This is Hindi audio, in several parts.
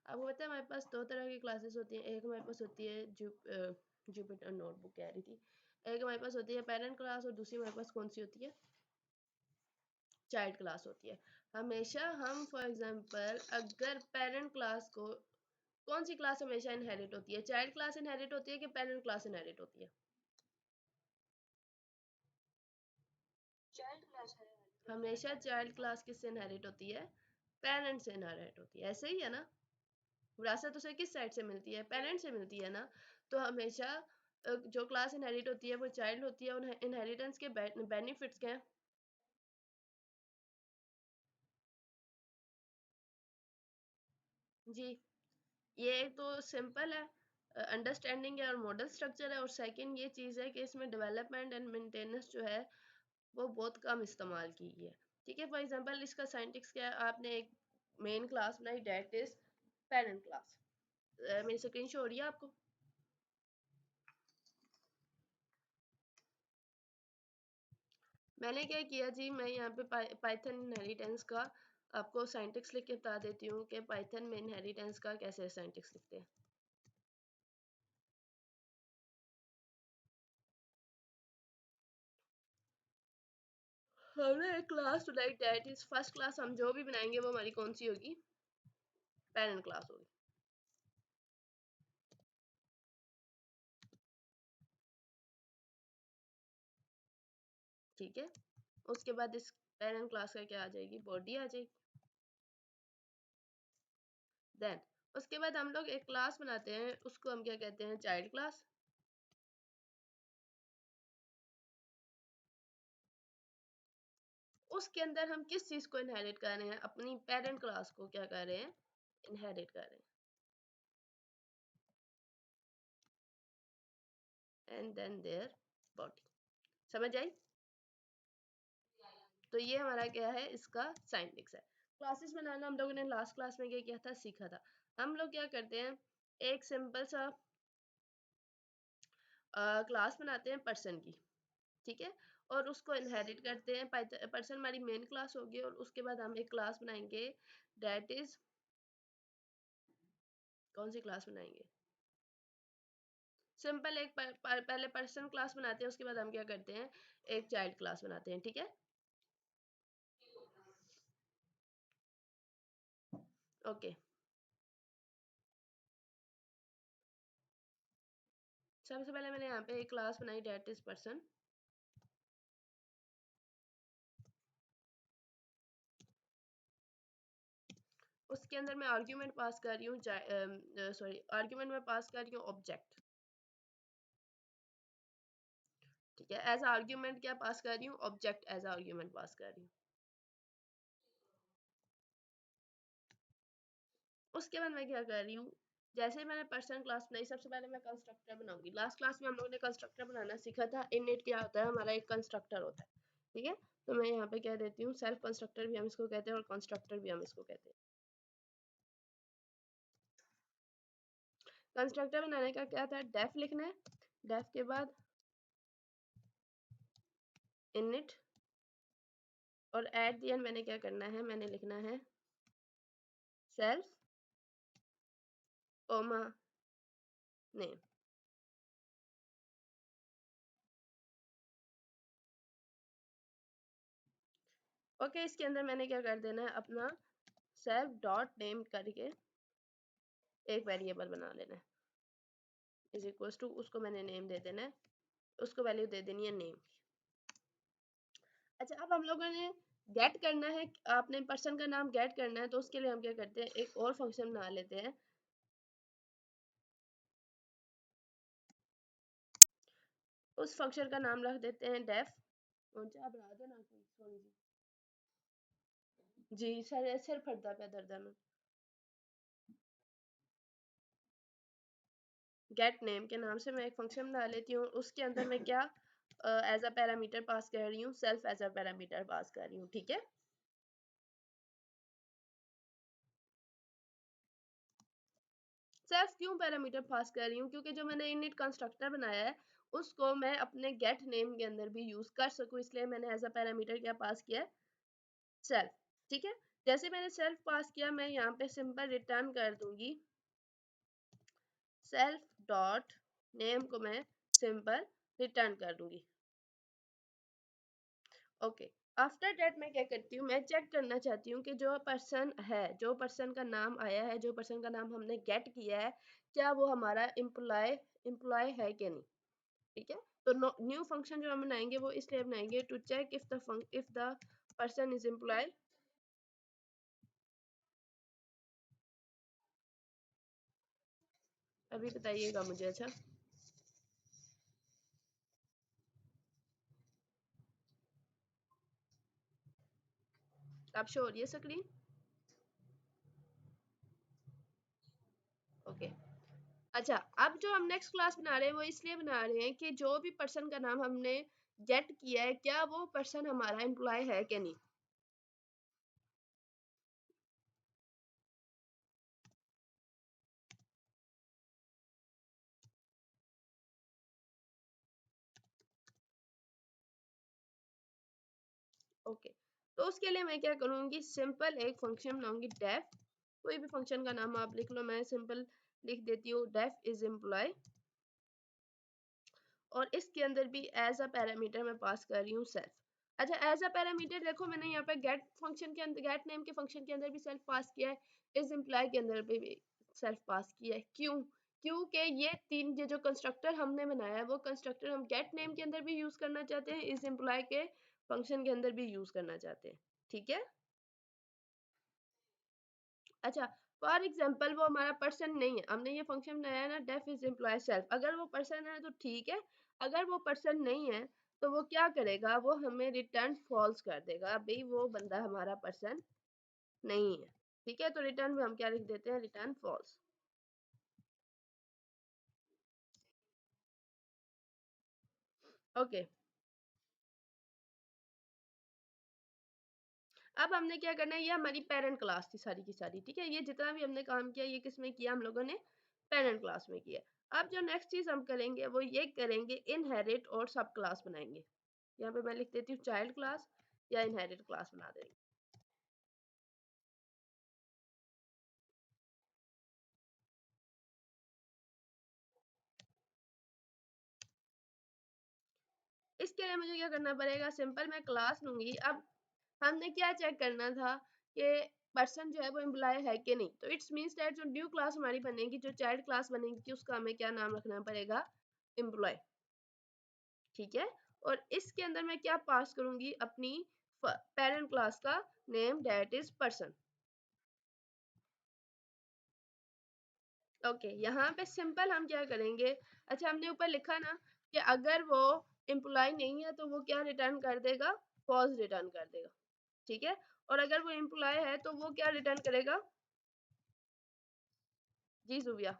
आपको पता है हमारे पास दो तरह की क्लासेस होती हैं। एक हमारे पास होती है जुपिटर नोटबुक कह रही थी, एक हमारे पास होती है पेरेंट क्लास, और दूसरी हमारे पास कौन सी होती है, चाइल्ड क्लास होती है। हमेशा हम फॉर एग्जांपल अगर पेरेंट क्लास को, कौन सी क्लास हमेशा इनहेरिट होती है, चाइल्ड क्लास इनहेरिट होती है कि पेरेंट क्लास इनहेरिट होती है? हमेशा चाइल्ड क्लास किससे इनहेरिट होती है, पेरेंट से इनहेरिट होती है, ऐसे ही है ना। विरासत उसे किस साइड से मिलती है, पेरेंट से मिलती है ना। तो हमेशा जो क्लास इनहेरिट होती है वो चाइल्ड होती है। उन इनहेरिटेंस के बेनिफिट्स क्या हैं? जी, ये एक तो सिंपल है, अंडरस्टैंडिंग है और मॉडल स्ट्रक्चर है, और सेकंड ये चीज़ है कि इसमें डेवलपमेंट एंड मेंटेनेंस जो है वो बहुत कम इस्तेमाल की है। ठीक है, फॉर एग्जांपल इसका साइंटिक्स क्या है, आपने एक मेन क्लास बनाई डेट इज पेरेंट क्लास। मेरी स्क्रीन शो हो रही है आपको? मैंने क्या किया जी, मैं यहाँ पे पाइथन इनहेरिटेंस का आपको साइंटिक्स लिख के बता देती हूँ कि पाइथन में इनहेरिटेंस का कैसे साइंटिक्स लिखते हैं। हमने एक क्लास बनाई डेट इज फर्स्ट क्लास, हम जो भी बनाएंगे वो हमारी कौन सी होगी, पेरेंट क्लास होगी। ठीक है, उसके बाद इस पेरेंट क्लास का क्या आ जाएगी, बॉडी आ जाएगी। देन उसके बाद हम लोग एक क्लास बनाते हैं, उसको हम क्या कहते हैं, चाइल्ड क्लास। उसके अंदर हम किस चीज को इनहेरिट कर रहे हैं, अपनी पेरेंट क्लास को क्या कर रहे हैं, इनहेरिट कर रहे हैं, एंड देन देयर बॉडी। समझ आई? तो ये हमारा क्या है, इसका साइंटिक्स है। क्लासेस बनाना हम लोगों ने लास्ट क्लास में क्या किया था, सीखा था। हम लोग क्या करते हैं, एक सिंपल सा क्लास बनाते हैं पर्सन की, ठीक है, और उसको इनहेरिट करते हैं। पर्सन हमारी मेन क्लास होगी, और उसके बाद हम एक क्लास बनाएंगे दैट इज, कौन सी क्लास बनाएंगे, सिंपल एक पहले पर्सन क्लास बनाते हैं, उसके बाद हम क्या करते हैं, एक चाइल्ड क्लास बनाते हैं। ठीक है, ओके। सबसे पहले मैंने यहाँ पे एक क्लास बनाई दैट इज पर्सन। उसके अंदर मैं आर्ग्यूमेंट पास कर रही हूँ, सॉरी, आर्ग्यूमेंट में पास कर रही हूँ ऑब्जेक्ट। ठीक है, एज आर्ग्यूमेंट क्या पास कर रही हूँ, ऑब्जेक्ट एज आर्ग्यूमेंट पास कर रही हूँ। उसके बाद मैं क्या कर रही हूँ, जैसे ही मैंने पर्सन क्लास बनाई, सबसे पहले मैं कंस्ट्रक्टर बनाऊंगी। लास्ट क्लास में हम लोगों ने कंस्ट्रक्टर बनाना सीखा था। इनइट क्या होता है, हमारा एक कंस्ट्रक्टर होता है। ठीक है, तो मैं यहाँ पे कह देती हूँ सेल्फ कंस्ट्रक्टर भी हम इसको कहते हैं, और कंस्ट्रक्टर भी हम इसको कहते हैं। कंस्ट्रक्टर बनाने का क्या था, डेफ लिखना है, डेफ के बाद इनिट, और एट द एंड मैंने क्या करना है, मैंने लिखना है सेल्फ कोमा नेम। ओके, इसके अंदर मैंने क्या कर देना है, अपना सेल्फ डॉट नेम करके एक वेरिएबल बना लेना है, इज इक्वल्स टू, उसको मैंने नेम दे देना है, उसको वैल्यू दे देनी है नेम। अच्छा, अब हम लोगों ने गेट करना है, आपने पर्सन का नाम गेट करना है, तो उसके लिए हम क्या करते हैं, एक और फंक्शन बना लेते हैं। उस फंक्शन का नाम रख देते हैं डेफ। आप बना दो ना कोई, सॉरी जी, सर सिर फटता पे दर्द। गेट नेम के नाम से मैं एक फंक्शन बना लेती हूँ। उसके अंदर मैं क्या एज अ पैरामीटर पास कर रही हूँ, सेल्फ एज अ पैरामीटर पास कर रही हूँ। ठीक है, सेल्फ क्यों पैरामीटर पास कर रही हूँ, क्योंकि जो मैंने इनिट कंस्ट्रक्टर बनाया है उसको मैं अपने गेट नेम के अंदर भी यूज कर सकूँ, इसलिए मैंने एज अ पैरामीटर क्या पास किया है, सेल्फ। ठीक है, जैसे मैंने सेल्फ पास किया, मैं यहाँ पे सिंपल रिटर्न कर दूंगी सेल्फ डॉट नेम को मैं सिंपल रिटर्न कर दूंगी। ओके, आफ्टर दैट मैं क्या करती हूँ, मैं चेक करना चाहती हूँ कि जो पर्सन है, जो पर्सन का नाम आया है, जो पर्सन का नाम हमने गेट किया है, क्या वो हमारा एम्प्लॉय एम्प्लॉय है कि नहीं। ठीक है, तो न्यू फंक्शन जो हम बनाएंगे वो इसलिए बनाएंगे to check if the person is employ. अभी बताइएगा मुझे। अच्छा, आप शो हो रही है स्क्रीन? ओके, अच्छा, अब जो हम नेक्स्ट क्लास बना रहे हैं वो इसलिए बना रहे हैं कि जो भी पर्सन का नाम हमने गेट किया है, क्या वो पर्सन हमारा एम्प्लॉय है कि नहीं। ओके, तो उसके लिए मैं क्या करूंगी, सिंपल एक फंक्शन बनाऊंगी डेफ, कोई भी फंक्शन का नाम आप लिख लो, मैं सिंपल लिख देती हूँ डेफ इज एम्प्लॉय, और इसके अंदर भी एज अ पैरामीटर मैं पास कर रही हूँ सेल्फ। अच्छा, एज अ पैरामीटर देखो मैंने यहाँ पे गेट फंक्शन के अंदर, गेट नेम के फंक्शन के अंदर भी सेल्फ पास किया है, इस एम्प्लॉय के अंदर भी सेल्फ पास किया है। क्यों? क्योंकि ये जो कंस्ट्रक्टर हमने बनाया है वो कंस्ट्रक्टर हम गेट नेम के अंदर भी यूज करना चाहते हैं, इस एम्प्लॉय के फंक्शन के अंदर भी यूज करना चाहते हैं। ठीक है, अच्छा, फॉर एग्जाम्पल वो हमारा पर्सन नहीं है, हमने ये फंक्शन बनाया है ना डेफ इज एम्प्लॉय सेल्फ, अगर वो पर्सन है तो ठीक है, अगर वो पर्सन नहीं है तो वो क्या करेगा, वो हमें रिटर्न फॉल्स कर देगा, भाई वो बंदा हमारा पर्सन नहीं है। ठीक है, तो रिटर्न में हम क्या लिख देते हैं, रिटर्न फॉल्स। ओके, अब हमने क्या करना है, ये हमारी पेरेंट क्लास थी सारी की सारी। ठीक है, ये जितना भी हमने काम किया ये किस में किया, हम लोगों ने पेरेंट क्लास में किया। अब जो नेक्स्ट चीज हम करेंगे वो ये करेंगे, इनहेरिट और सब क्लास बनाएंगे। यहाँ पे मैं लिख देती हूँ चाइल्ड क्लास या इनहेरिट क्लास बना देंगे। इसके लिए मुझे क्या करना पड़ेगा, सिंपल मैं क्लास लूंगी। अब हमने क्या चेक करना था कि पर्सन जो है वो एम्प्लॉय है कि नहीं, तो इट्स मीन्स दैट जो न्यू क्लास हमारी बनेगी, जो चाइल्ड क्लास बनेगी, उसका हमें क्या नाम रखना पड़ेगा, एम्प्लॉय। ठीक है, और इसके अंदर मैं क्या पास करूंगी, अपनी पेरेंट क्लास का name that is person. Okay, यहाँ पे सिंपल हम क्या करेंगे, अच्छा हमने ऊपर लिखा ना कि अगर वो एम्प्लॉय नहीं है तो वो क्या रिटर्न कर देगा, फॉल्स रिटर्न कर देगा। ठीक है, और अगर वो एम्प्लॉय है तो वो क्या रिटर्न करेगा, जी जुबिया,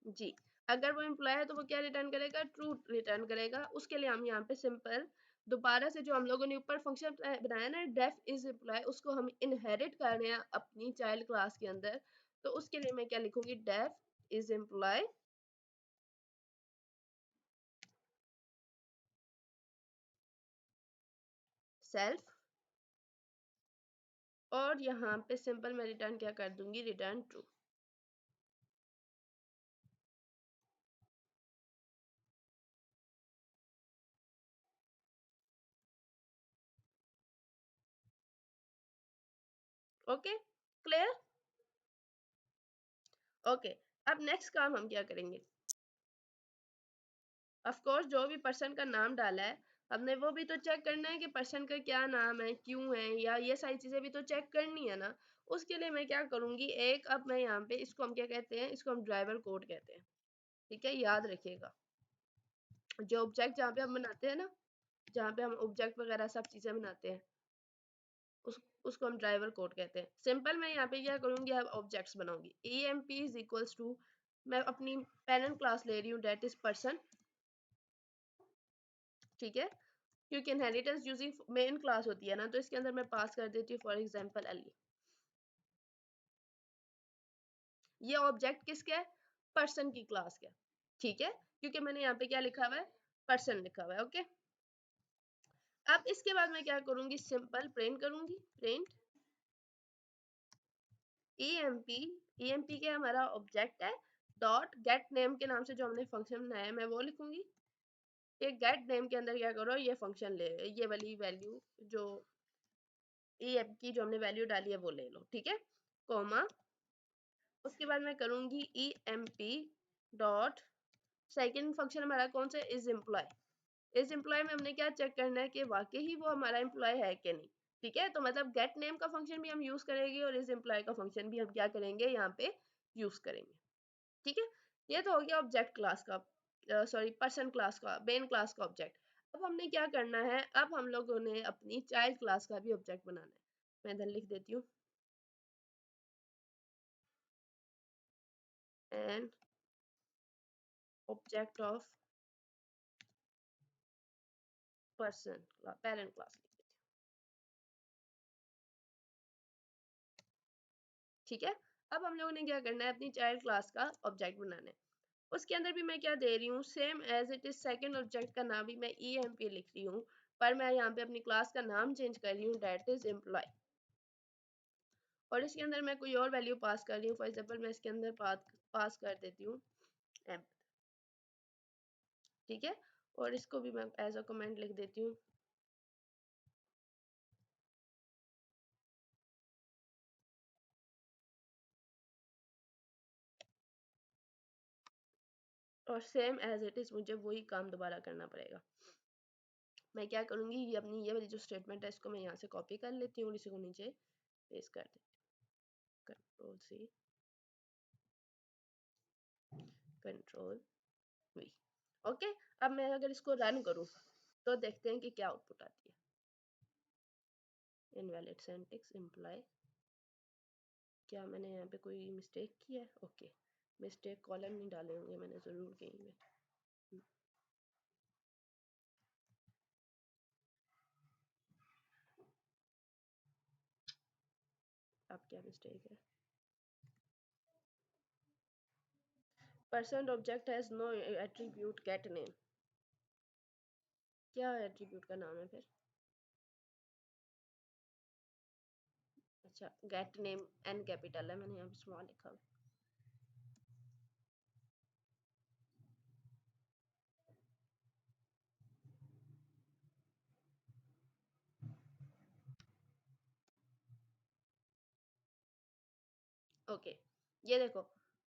जी, अगर वो एम्प्लॉय है तो वो क्या रिटर्न करेगा, ट्रू रिटर्न करेगा। उसके लिए हम यहाँ पे सिंपल दोबारा से जो हम लोगों ने ऊपर फंक्शन बनाया ना डेफ इज एम्प्लॉय, उसको हम इनहेरिट कर रहे हैं अपनी चाइल्ड क्लास के अंदर। तो उसके लिए मैं क्या लिखूंगी, डेफ इज एम्प्लॉय सेल्फ, और यहाँ पे सिंपल मैं रिटर्न क्या कर दूंगी, return true. Okay, clear. Okay, अब नेक्स्ट काम हम क्या करेंगे, ऑफ कोर्स जो भी पर्सन का नाम डाला है हमने वो भी तो चेक करना है कि पर्सन का क्या नाम है, क्यों है, या ये सारी चीजें भी तो चेक करनी है ना। उसके लिए मैं क्या करूंगी, एक अब मैं यहाँ पे इसको हम क्या कहते हैं, इसको हम ड्राइवर कोड कहते हैं। ठीक है, याद रखिएगा, जो ऑब्जेक्ट जहाँ पे हम बनाते हैं ना, जहाँ पे हम ऑब्जेक्ट वगैरह सब चीजें बनाते हैं, उसको हम ड्राइवर कोड कहते हैं। सिंपल मैं यहाँ पे क्या करूंगी, अब ऑब्जेक्ट्स बनाऊंगी, E M P is equals to, मैं अपनी पेरेंट क्लास ले रही हूँ डेट इज पर्सन। ठीक है, क्योंकि इनहेरिटेंस यूजिंग मेन क्लास होती है ना, तो इसके अंदर मैं पास कर देती हूँ फॉर एग्जांपल अली। ये ऑब्जेक्ट किसका है, पर्सन की क्लास का। ठीक है, क्योंकि मैंने यहाँ पे क्या लिखा हुआ है, पर्सन लिखा हुआ है। ओके, अब इसके बाद मैं क्या करूंगी, सिंपल प्रिंट करूंगी, प्रिंट emp, emp के हमारा ऑब्जेक्ट है, डॉट गेट नेम के नाम से जो हमने फंक्शन बनाया है मैं वो लिखूंगी। ये गेट नेम के अंदर क्या करो, ये फंक्शन ले, ये वाली वैल्यू जो emp की जो हमने वैल्यू डाली है वो ले लो, ठीक है, कॉमा। उसके बाद मैं करूंगी emp डॉट, सेकेंड फंक्शन हमारा कौन सा, इज एम्प्लॉय। इस एम्प्लॉय में हमने क्या चेक करना है कि वाकई ही वो हमारा एम्प्लॉय है कि नहीं, ठीक है। तो मतलब गेट नेम का फंक्शन भी हम यूज करेंगे और इस एम्प्लॉय का फंक्शन भी हम क्या करेंगे, यहाँ पे यूज करेंगे, ठीक है। ये तो हो गया ऑब्जेक्ट क्लास का, सॉरी पर्सन क्लास का, मेन क्लास का ऑब्जेक्ट। अब हमने क्या करना है, अब हम लोगों ने अपनी चाइल्ड क्लास का भी ऑब्जेक्ट बनाना है। मैं इधर लिख देती हूँ, an object of person, parent class, ठीक है। अब हम लोगों ने क्या करना है, अपनी चाइल्ड क्लास का ऑब्जेक्ट बनाना है। उसके अंदर भी मैं क्या दे रही हूँ, same as it is second object का नाम भी मैं emp लिख रही हूँ, पर मैं यहाँ पे अपनी क्लास का नाम चेंज कर रही हूँ, डेट इज एम्प्लॉय। और इसके अंदर मैं कोई और वैल्यू पास कर रही हूँ, फॉर एग्जाम्पल मैं इसके अंदर पास कर देती हूँ एम, ठीक है। और इसको भी मैं एज अ कमेंट लिख देती हूँ, और सेम एज इट इज मुझे वही काम दोबारा करना पड़ेगा। मैं क्या करूंगी, ये अपनी ये वाली जो स्टेटमेंट है इसको मैं यहाँ से कॉपी कर लेती हूँ और इसी को नीचे पेस्ट कर देती हूँ, control C, control V, okay. अब मैं अगर इसको रन करूँ तो देखते हैं कि क्या आउटपुट आती है। इनवैलिड सिंटैक्स एम्प्लॉय, क्या मैंने यहाँ पे कोई मिस्टेक किया है, ओके, मिस्टेक कॉलम नहीं डाले होंगे मैंने ज़रूर कहीं में। अब क्या मिस्टेक है, person object has no attribute get name, क्या एट्रीब्यूट का नाम है फिर, अच्छा गेट नेम, एन कैपिटल है, मैंने यहाँ पे स्मॉल लिखा हुआ। ओके, ये देखो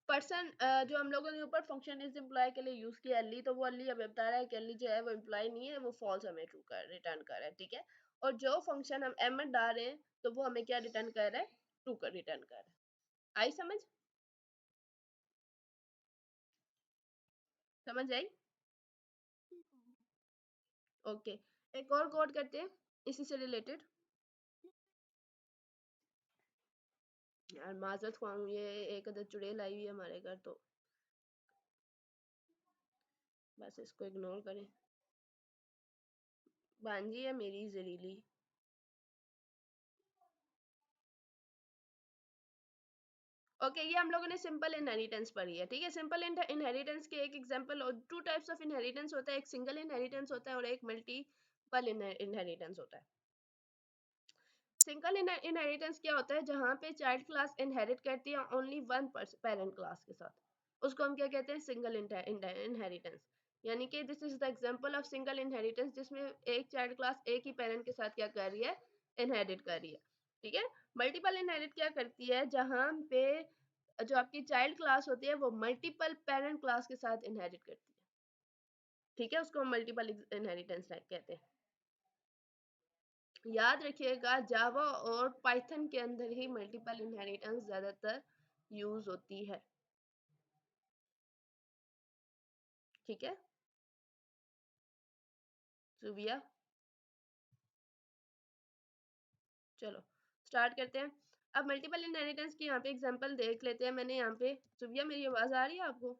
पर्सन जो हम लोगों ने ऊपर फंक्शन इज एम्प्लॉय के लिए यूज किया अली, तो वो अली हमें बता रहा है कि अली जो है वो एम्प्लॉय नहीं है, वो फॉल्स हमें ट्रू कर रिटर्न कर रहा है, ठीक है। और जो फंक्शन हम एम डाल रहे हैं तो वो हमें क्या रिटर्न कर रहा है, ट्रू कर रिटर्न कर रहा है। आई समझ, समझ आई, ओके। एक और कोड करते हैं इसी से रिलेटेड, यार माजरत ख्वाह ये एक अदर चुड़ैल आई हुई है हमारे घर, तो बस इसको इग्नोर करें, बांझी है मेरी जहरीली। ओके, ये हम लोगों ने सिंपल इनहेरिटेंस पढ़ी है, ठीक है। सिंपल इनहेरिटेंस के एक एग्जांपल, और टू टाइप्स ऑफ इनहेरिटेंस होता है, एक सिंगल इनहेरिटेंस होता है और एक मल्टीपल इनहेरिटेंस होता है। सिंगल इनहेरिटेंस क्या होता है, जहाँ पे चाइल्ड क्लास इनहेरिट करती है ओनली वन पेरेंट क्लास के साथ, उसको हम क्या कहते हैं, सिंगल इनहेरिटेंस। यानी कि this is the example of single inheritance, जिसमें एक चाइल्ड क्लास एक ही पेरेंट के साथ क्या कर रही है, इनहेरिट कर रही है, ठीक है। मल्टीपल इनहेरिट क्या करती है, जहाँ पे जो आपकी चाइल्ड क्लास होती है वो मल्टीपल पेरेंट क्लास के साथ इनहेरिट करती है, ठीक है, उसको हम मल्टीपल इनहेरिटेंस कहते हैं। याद रखिएगा जावा और पाइथन के अंदर ही मल्टीपल इनहेरिटेंस ज्यादातर यूज होती है, ठीक है। सुबिया, चलो स्टार्ट करते हैं। अब मल्टीपल इनहेरिटेंस की यहाँ पे एग्जांपल देख लेते हैं। मैंने यहाँ पे, सुबिया मेरी आवाज आ रही है आपको,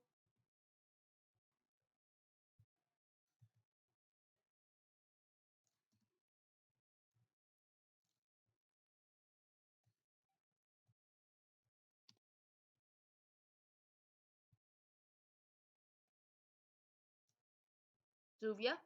सुबिया?